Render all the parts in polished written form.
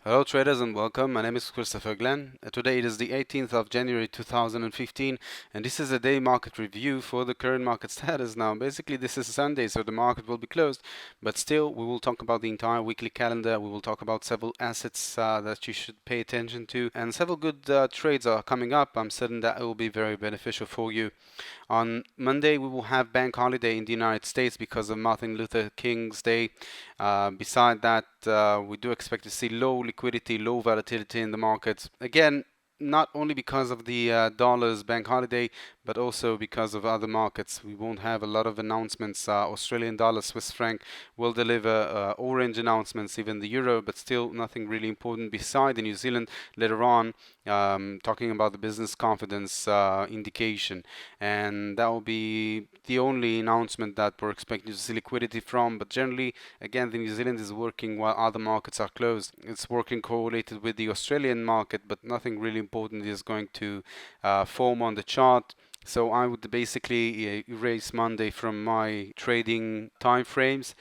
Hello traders and welcome. My name is Christopher Glen. Today it is the 18th of January 2015 and this is a day market review for the current market status. Now basically this is Sunday, so the market will be closed, but still we will talk about the entire weekly calendar. We will talk about several assets that you should pay attention to, and several good trades are coming up. I'm certain that it will be very beneficial for you. On Monday, we will have bank holiday in the United States because of Martin Luther King's Day. Beside that, we do expect to see low liquidity, low volatility in the markets. Again, not only because of the dollar's bank holiday, but also because of other markets. We won't have a lot of announcements. Australian dollar, Swiss franc will deliver orange announcements, even the euro, but still nothing really important beside the New Zealand later on, talking about the business confidence indication. And that will be the only announcement that we're expecting to see liquidity from. But generally, again, the New Zealand is working while other markets are closed. It's working correlated with the Australian market, but nothing really important is going to form on the chart. So I would basically erase Monday from my trading time frames.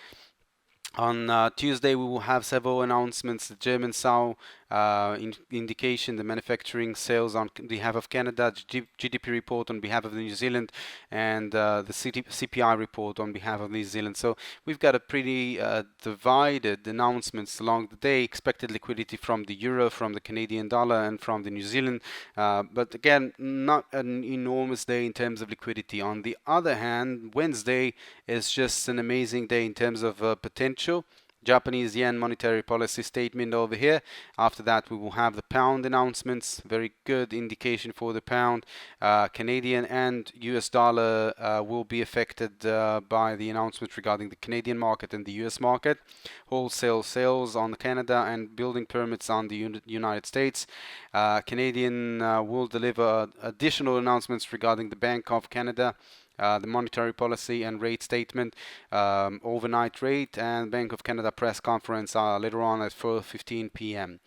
On Tuesday, we will have several announcements. The German SAU indication, the manufacturing sales on behalf of Canada, GDP report on behalf of New Zealand, and the CPI report on behalf of New Zealand. So we've got a pretty divided announcements along the day. Expected liquidity from the euro, from the Canadian dollar, and from the New Zealand. But again, not an enormous day in terms of liquidity. On the other hand, Wednesday is just an amazing day in terms of potential. Japanese yen monetary policy statement over here. After that, we will have the pound announcements. Very good indication for the pound. Canadian and US dollar will be affected by the announcement regarding the Canadian market and the US market. Wholesale sales on Canada and building permits on the United States. Canadian will deliver additional announcements regarding the Bank of Canada. The monetary policy and rate statement, overnight rate, and Bank of Canada press conference later on at 4:15 p.m.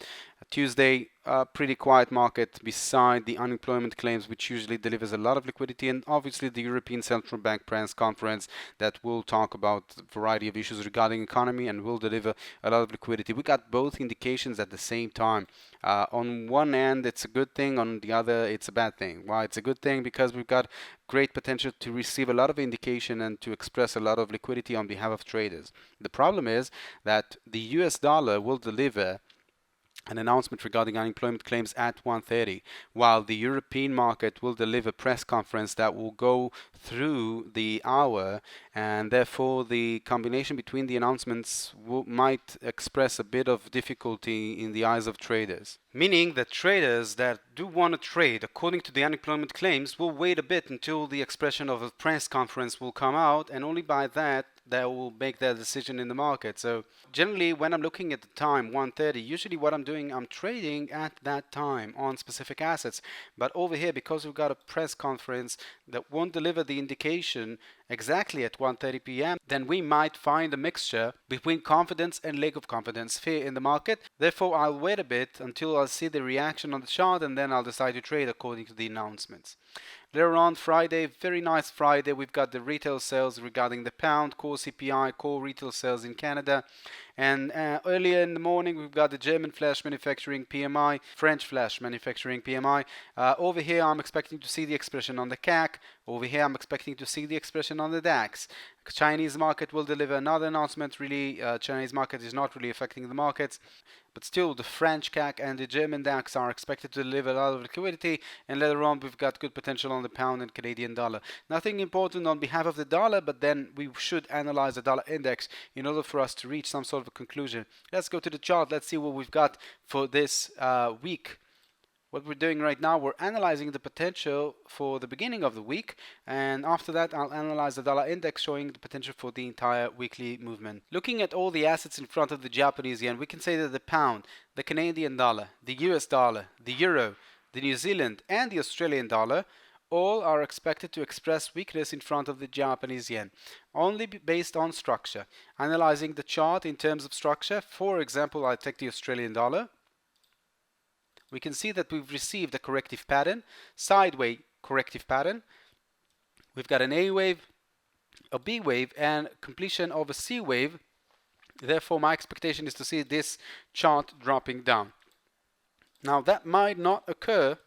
Tuesday, pretty quiet market beside the unemployment claims, which usually delivers a lot of liquidity, and obviously the European Central Bank press conference that will talk about a variety of issues regarding economy and will deliver a lot of liquidity. We got both indications at the same time. On one end, it's a good thing. On the other, it's a bad thing. Why? It's a good thing because we've got great potential to receive a lot of indication and to express a lot of liquidity on behalf of traders. The problem is that the US dollar will deliver an announcement regarding unemployment claims at 1:30, while the European market will deliver press conference that will go through the hour, and therefore the combination between the announcements might express a bit of difficulty in the eyes of traders. Meaning that traders that do want to trade according to the unemployment claims will wait a bit until the expression of a press conference will come out, and only by that they will make their decision in the market. So generally, when I'm looking at the time 1:30, usually what I'm doing, I'm trading at that time on specific assets. But over here, because we've got a press conference that won't deliver the indication exactly at 1:30 p.m., then we might find a mixture between confidence and lack of confidence, fear in the market. Therefore, I'll wait a bit until I'll see the reaction on the chart, and then I'll decide to trade according to the announcements. Later on Friday, very nice Friday, we've got the retail sales regarding the pound, core CPI, core retail sales in Canada. And earlier in the morning, we've got the German flash manufacturing PMI, French flash manufacturing PMI. Over here, I'm expecting to see the expression on the CAC. Over here, I'm expecting to see the expression on the DAX. Chinese market will deliver another announcement. Really, Chinese market is not really affecting the markets. But still, the French CAC and the German DAX are expected to deliver a lot of liquidity. And later on, we've got good potential on the pound and Canadian dollar. Nothing important on behalf of the dollar, but then we should analyze the dollar index in order for us to reach some sort of a conclusion. Let's go to the chart. Let's see what we've got for this week. What we're doing right now, we're analyzing the potential for the beginning of the week, and after that I'll analyze the dollar index showing the potential for the entire weekly movement. Looking at all the assets in front of the Japanese yen, we can say that the pound, the Canadian dollar, the US dollar, the euro, the New Zealand and the Australian dollar all are expected to express weakness in front of the Japanese yen, only based on structure. Analyzing the chart in terms of structure, for example, I take the Australian dollar. We can see that we've received a corrective pattern, sideways corrective pattern. We've got an A wave, a B wave, and completion of a C wave Therefore, my expectation is to see this chart dropping down. Now, that might not occur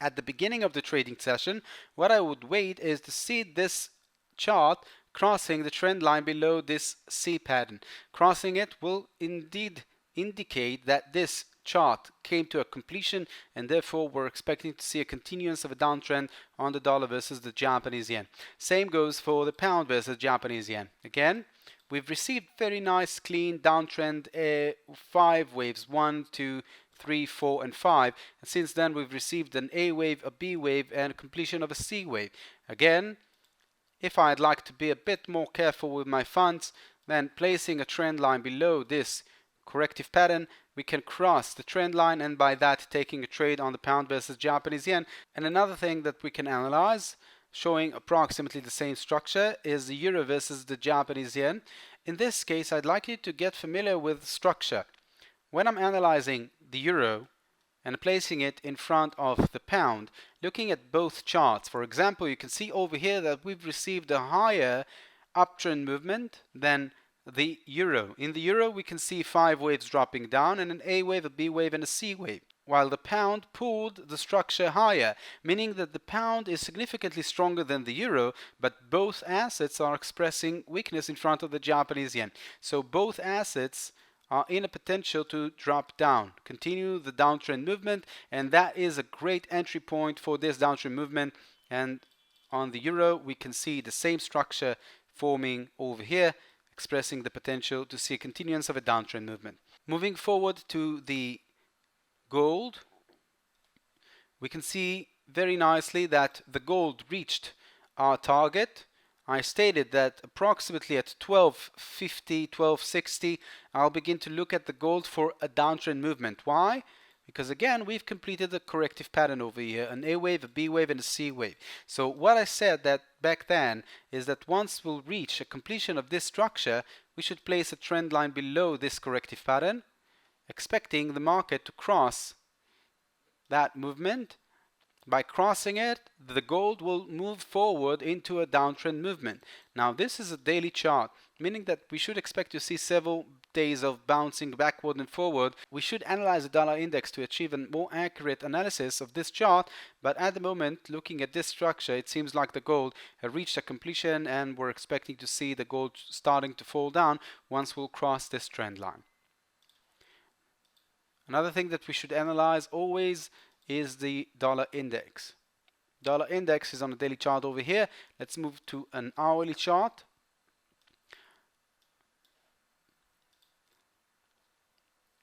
at the beginning of the trading session. What I would wait is to see this chart crossing the trend line below this C pattern. Crossing it will indeed indicate that this chart came to a completion, and therefore we're expecting to see a continuance of a downtrend on the dollar versus the Japanese yen. Same goes for the pound versus Japanese yen. Again, we've received very nice clean downtrend 5 waves, 1, 2, 3, 4, and 5. And since then, we've received an A wave, a B wave, and a completion of a C wave. Again, if I'd like to be a bit more careful with my funds, then placing a trend line below this corrective pattern, we can cross the trend line, and by that taking a trade on the pound versus Japanese yen. And another thing that we can analyze, showing approximately the same structure, is the euro versus the Japanese yen. In this case, I'd like you to get familiar with the structure. When I'm analyzing the euro and placing it in front of the pound, looking at both charts, for example, you can see over here that we've received a higher uptrend movement than the euro. In the euro, we can see 5 waves dropping down, and an A wave, a B wave, and a C wave, while the pound pulled the structure higher, meaning that the pound is significantly stronger than the euro, but both assets are expressing weakness in front of the Japanese yen. So both assets are in a potential to drop down, continue the downtrend movement, and that is a great entry point for this downtrend movement. And on the euro, we can see the same structure forming over here, expressing the potential to see a continuance of a downtrend movement. Moving forward to the gold, we can see very nicely that the gold reached our target. I stated that approximately at 1250, 1260, I'll begin to look at the gold for a downtrend movement. Why? Because again, we've completed the corrective pattern over here, an A wave, a B wave, and a C wave. So what I said that back then is that once we'll reach a completion of this structure, we should place a trend line below this corrective pattern, expecting the market to cross that movement. By crossing it, the gold will move forward into a downtrend movement. Now, this is a daily chart, meaning that we should expect to see several days of bouncing backward and forward. We should analyze the dollar index to achieve a more accurate analysis of this chart, but at the moment, looking at this structure, it seems like the gold has reached a completion, and we're expecting to see the gold starting to fall down once we'll cross this trend line. Another thing that we should analyze always is the dollar index. Dollar index is on a daily chart over here. Let's move to an hourly chart.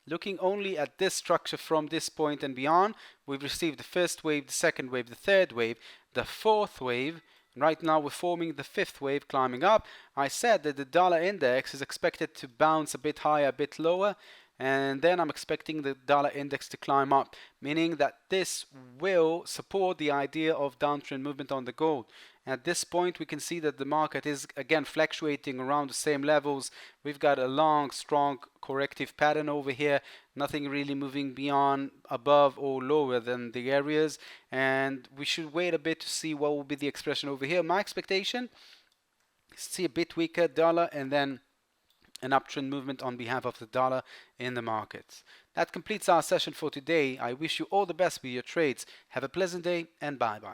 Looking only at this structure from this point and beyond, we've received the first wave, the second wave, the third wave, the fourth wave. Right now we're forming the fifth wave climbing up. I said that the dollar index is expected to bounce a bit higher, a bit lower, and then I'm expecting the dollar index to climb up, meaning that this will support the idea of downtrend movement on the gold. At this point, we can see that the market is again fluctuating around the same levels. We've got a long, strong corrective pattern over here, nothing really moving beyond, above, or lower than the areas, and we should wait a bit to see what will be the expression over here. My expectation is to see a bit weaker dollar and then an uptrend movement on behalf of the dollar in the markets. That completes our session for today. I wish you all the best with your trades. Have a pleasant day, and bye-bye.